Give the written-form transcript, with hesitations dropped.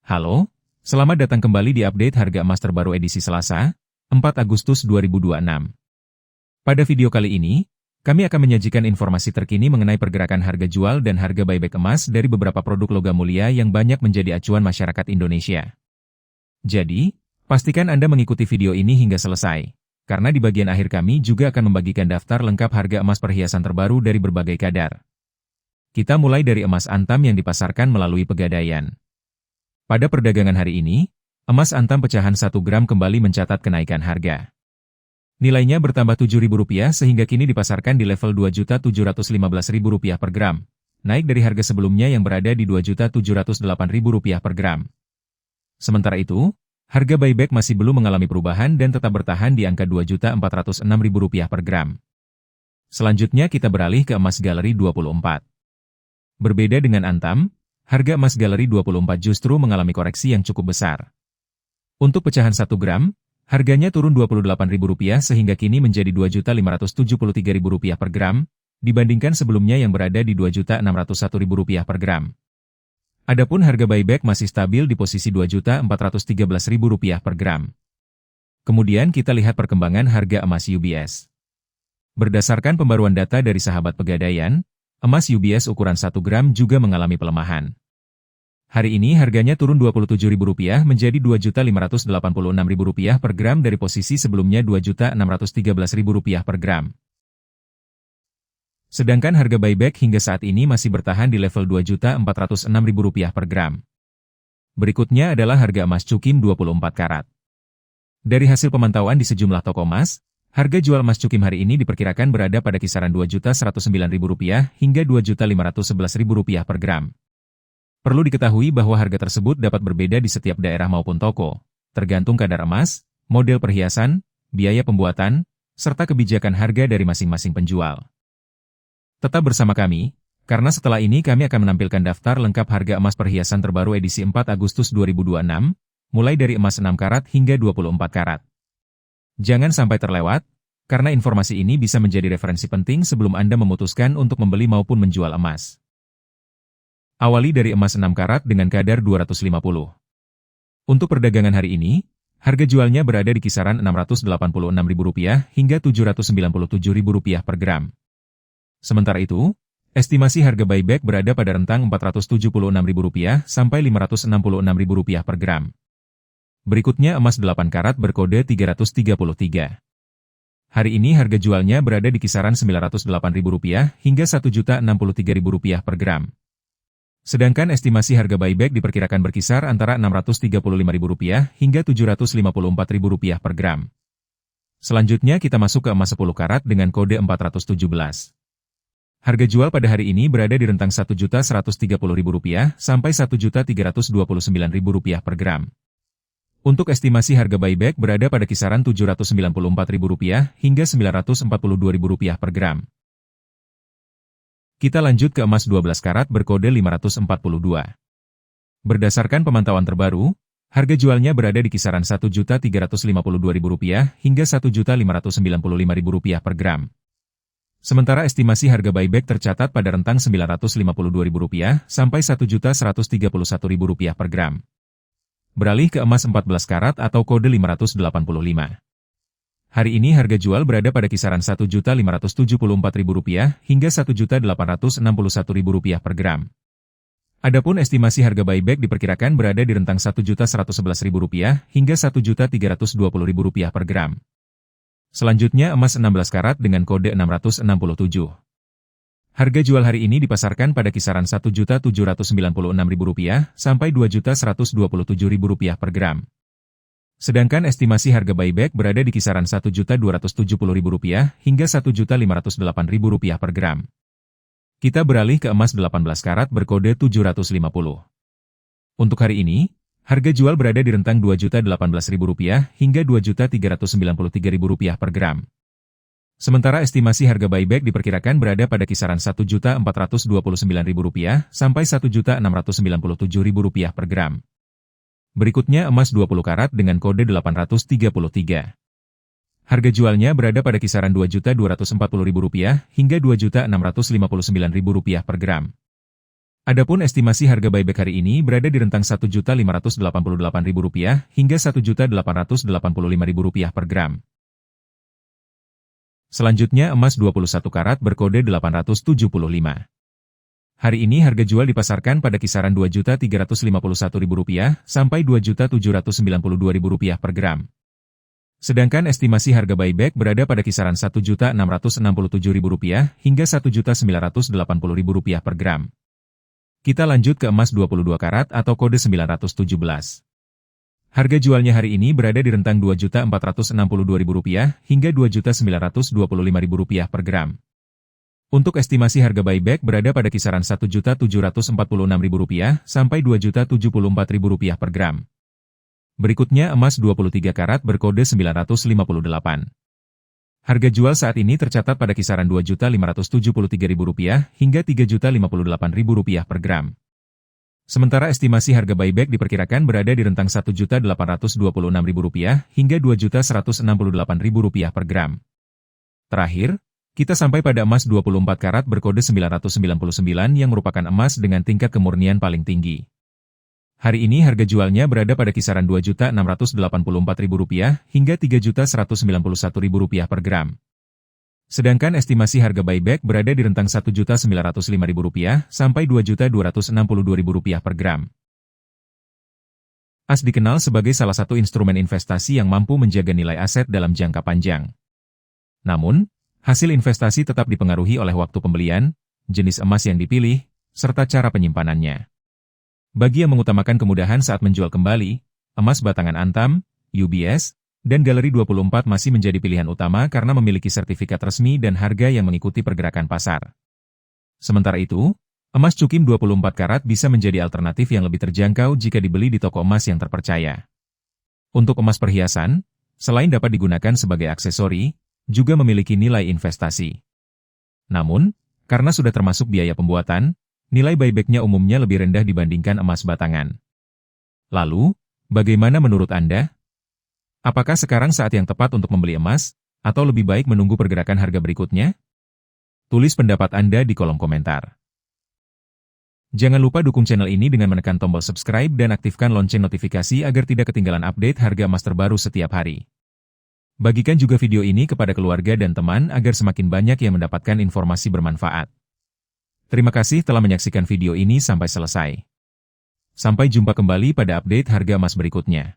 Halo, selamat datang kembali di update harga emas terbaru edisi Selasa, 4 Agustus 2026. Pada video kali ini, kami akan menyajikan informasi terkini mengenai pergerakan harga jual dan harga buyback emas dari beberapa produk logam mulia yang banyak menjadi acuan masyarakat Indonesia. Jadi, pastikan Anda mengikuti video ini hingga selesai, karena di bagian akhir kami juga akan membagikan daftar lengkap harga emas perhiasan terbaru dari berbagai kadar. Kita mulai dari emas antam yang dipasarkan melalui Pegadaian. Pada perdagangan hari ini, emas antam pecahan 1 gram kembali mencatat kenaikan harga. Nilainya bertambah Rp7.000 sehingga kini dipasarkan di level Rp2.715.000 per gram, naik dari harga sebelumnya yang berada di Rp2.708.000 per gram. Sementara itu, harga buyback masih belum mengalami perubahan dan tetap bertahan di angka Rp2.406.000 per gram. Selanjutnya kita beralih ke emas Galeri 24. Berbeda dengan antam, harga emas Galeri 24 justru mengalami koreksi yang cukup besar. Untuk pecahan 1 gram, harganya turun Rp28.000 sehingga kini menjadi Rp2.573.000 per gram, dibandingkan sebelumnya yang berada di Rp2.601.000 per gram. Adapun harga buyback masih stabil di posisi Rp2.413.000 per gram. Kemudian kita lihat perkembangan harga emas UBS. Berdasarkan pembaruan data dari sahabat Pegadaian, emas UBS ukuran 1 gram juga mengalami pelemahan. Hari ini harganya turun Rp27.000 menjadi Rp2.586.000 per gram dari posisi sebelumnya Rp2.613.000 per gram. Sedangkan harga buyback hingga saat ini masih bertahan di level Rp2.406.000 per gram. Berikutnya adalah harga emas Cukim 24 karat. Dari hasil pemantauan di sejumlah toko emas, harga jual emas Cukim hari ini diperkirakan berada pada kisaran Rp2.109.000 hingga Rp2.511.000 per gram. Perlu diketahui bahwa harga tersebut dapat berbeda di setiap daerah maupun toko, tergantung kadar emas, model perhiasan, biaya pembuatan, serta kebijakan harga dari masing-masing penjual. Tetap bersama kami, karena setelah ini kami akan menampilkan daftar lengkap harga emas perhiasan terbaru edisi 4 Agustus 2026, mulai dari emas 6 karat hingga 24 karat. Jangan sampai terlewat, karena informasi ini bisa menjadi referensi penting sebelum Anda memutuskan untuk membeli maupun menjual emas. Awali dari emas 6 karat dengan kadar 250. Untuk perdagangan hari ini, harga jualnya berada di kisaran Rp686.000 hingga Rp797.000 per gram. Sementara itu, estimasi harga buyback berada pada rentang Rp476.000 sampai Rp566.000 per gram. Berikutnya emas 8 karat berkode 333. Hari ini harga jualnya berada di kisaran Rp908.000 hingga Rp1.063.000 per gram. Sedangkan estimasi harga buyback diperkirakan berkisar antara Rp635.000 hingga Rp754.000 per gram. Selanjutnya kita masuk ke emas 10 karat dengan kode 417. Harga jual pada hari ini berada di rentang Rp1.130.000 sampai Rp1.329.000 per gram. Untuk estimasi harga buyback berada pada kisaran Rp794.000 hingga Rp942.000 per gram. Kita lanjut ke emas 12 karat berkode 542. Berdasarkan pemantauan terbaru, harga jualnya berada di kisaran Rp1.352.000 hingga Rp1.595.000 per gram. Sementara estimasi harga buyback tercatat pada rentang Rp952.000 sampai Rp1.131.000 per gram. Beralih ke emas 14 karat atau kode 585. Hari ini harga jual berada pada kisaran Rp1.574.000 hingga Rp1.861.000 per gram. Adapun estimasi harga buyback diperkirakan berada di rentang Rp1.111.000 hingga Rp1.320.000 per gram. Selanjutnya emas 16 karat dengan kode 667. Harga jual hari ini dipasarkan pada kisaran Rp1.796.000 sampai Rp2.127.000 per gram. Sedangkan estimasi harga buyback berada di kisaran Rp1.270.000 hingga Rp1.508.000 per gram. Kita beralih ke emas 18 karat berkode 750. Untuk hari ini, harga jual berada di rentang Rp2.018.000 hingga Rp2.393.000 per gram. Sementara estimasi harga buyback diperkirakan berada pada kisaran Rp1.429.000 sampai Rp1.697.000 per gram. Berikutnya emas 20 karat dengan kode 833. Harga jualnya berada pada kisaran Rp2.240.000 hingga Rp2.659.000 per gram. Adapun estimasi harga buyback hari ini berada di rentang Rp1.588.000 hingga Rp1.885.000 per gram. Selanjutnya emas 21 karat berkode 875. Hari ini harga jual dipasarkan pada kisaran Rp2.351.000 sampai Rp2.792.000 per gram. Sedangkan estimasi harga buyback berada pada kisaran Rp1.667.000 hingga Rp1.980.000 per gram. Kita lanjut ke emas 22 karat atau kode 917. Harga jualnya hari ini berada di rentang Rp2.462.000 hingga Rp2.925.000 per gram. Untuk estimasi harga buyback berada pada kisaran Rp1.746.000 sampai Rp2.074.000 per gram. Berikutnya emas 23 karat berkode 958. Harga jual saat ini tercatat pada kisaran Rp2.573.000 hingga Rp3.058.000 per gram. Sementara estimasi harga buyback diperkirakan berada di rentang Rp1.826.000 hingga Rp2.168.000 per gram. Terakhir, kita sampai pada emas 24 karat berkode 999 yang merupakan emas dengan tingkat kemurnian paling tinggi. Hari ini harga jualnya berada pada kisaran Rp2.684.000 hingga Rp3.191.000 per gram. Sedangkan estimasi harga buyback berada di rentang Rp1.905.000 sampai Rp2.262.000 per gram. Emas dikenal sebagai salah satu instrumen investasi yang mampu menjaga nilai aset dalam jangka panjang. Namun, hasil investasi tetap dipengaruhi oleh waktu pembelian, jenis emas yang dipilih, serta cara penyimpanannya. Bagi yang mengutamakan kemudahan saat menjual kembali, emas batangan Antam, UBS, dan Galeri 24 masih menjadi pilihan utama karena memiliki sertifikat resmi dan harga yang mengikuti pergerakan pasar. Sementara itu, emas Cukim 24 karat bisa menjadi alternatif yang lebih terjangkau jika dibeli di toko emas yang terpercaya. Untuk emas perhiasan, selain dapat digunakan sebagai aksesori, juga memiliki nilai investasi. Namun, karena sudah termasuk biaya pembuatan, nilai buybacknya umumnya lebih rendah dibandingkan emas batangan. Lalu, bagaimana menurut Anda? Apakah sekarang saat yang tepat untuk membeli emas, atau lebih baik menunggu pergerakan harga berikutnya? Tulis pendapat Anda di kolom komentar. Jangan lupa dukung channel ini dengan menekan tombol subscribe dan aktifkan lonceng notifikasi agar tidak ketinggalan update harga emas terbaru setiap hari. Bagikan juga video ini kepada keluarga dan teman agar semakin banyak yang mendapatkan informasi bermanfaat. Terima kasih telah menyaksikan video ini sampai selesai. Sampai jumpa kembali pada update harga emas berikutnya.